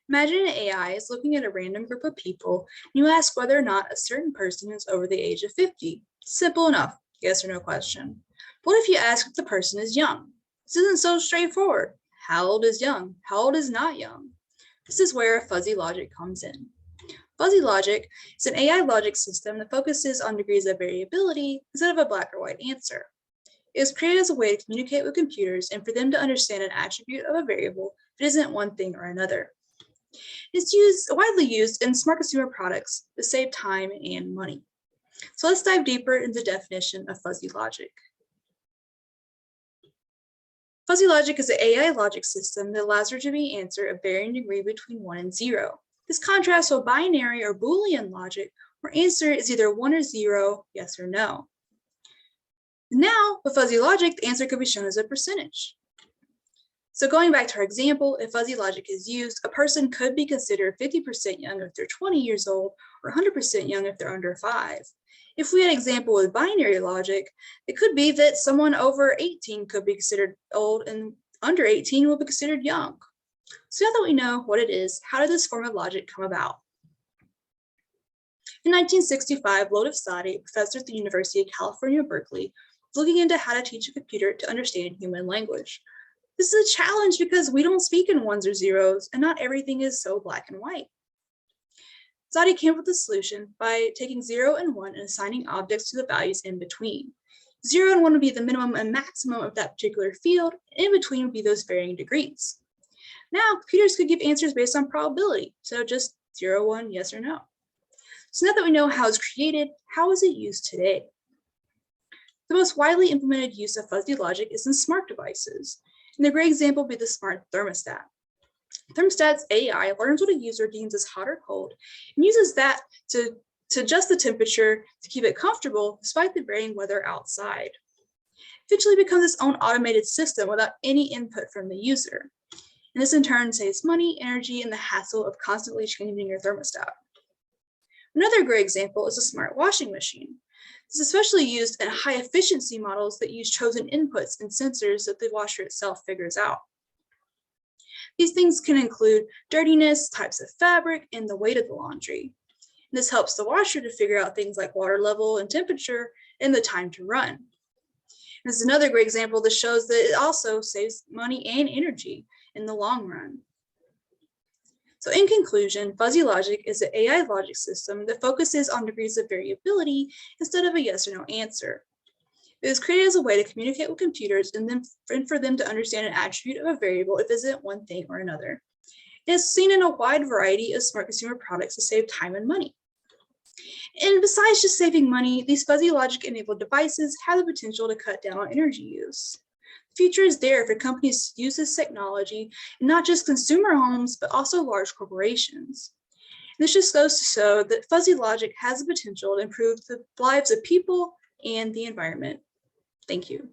Imagine an AI is looking at a random group of people, and you ask whether or not a certain person is over the age of 50. Simple enough, yes or no question. What if you ask if the person is young? This isn't so straightforward. How old is young? How old is not young? This is where fuzzy logic comes in. Fuzzy logic is an AI logic system that focuses on degrees of variability instead of a black or white answer. It was created as a way to communicate with computers and for them to understand an attribute of a variable if it isn't one thing or another. It's widely used in smart consumer products to save time and money. So let's dive deeper into the definition of fuzzy logic. Fuzzy logic is an AI logic system that allows there to be an answer of varying degree between 1 and 0. This contrasts with binary or Boolean logic, where answer is either 1 or 0, yes or no. Now, with fuzzy logic, the answer could be shown as a percentage. So going back to our example, if fuzzy logic is used, a person could be considered 50% young if they're 20 years old, or 100% young if they're under 5. If we had an example with binary logic, it could be that someone over 18 could be considered old and under 18 will be considered young. So now that we know what it is, how did this form of logic come about? In 1965, Lodif Sadi, a professor at the University of California, Berkeley, was looking into how to teach a computer to understand human language. This is a challenge because we don't speak in ones or zeros, and not everything is so black and white. Sadi came up with a solution by taking 0 and 1 and assigning objects to the values in between. 0 and 1 would be the minimum and maximum of that particular field, and in between would be those varying degrees. Now, computers could give answers based on probability, so just 0, 1, yes or no. So now that we know how it's created, how is it used today? The most widely implemented use of fuzzy logic is in smart devices. And a great example would be the smart thermostat. Thermostat's AI learns what a user deems as hot or cold and uses that to adjust the temperature to keep it comfortable despite the varying weather outside. It eventually becomes its own automated system without any input from the user. And this in turn saves money, energy, and the hassle of constantly changing your thermostat. Another great example is a smart washing machine. This is especially used in high efficiency models that use chosen inputs and sensors that the washer itself figures out. These things can include dirtiness, types of fabric, and the weight of the laundry. And this helps the washer to figure out things like water level and temperature and the time to run. This is another great example that shows that it also saves money and energy in the long run. So in conclusion, fuzzy logic is an AI logic system that focuses on degrees of variability instead of a yes or no answer. It was created as a way to communicate with computers and for them to understand an attribute of a variable if it isn't one thing or another. It is seen in a wide variety of smart consumer products to save time and money. And besides just saving money, these fuzzy logic-enabled devices have the potential to cut down on energy use. The future is there for companies to use this technology in not just consumer homes, but also large corporations. This just goes to show that fuzzy logic has the potential to improve the lives of people and the environment. Thank you.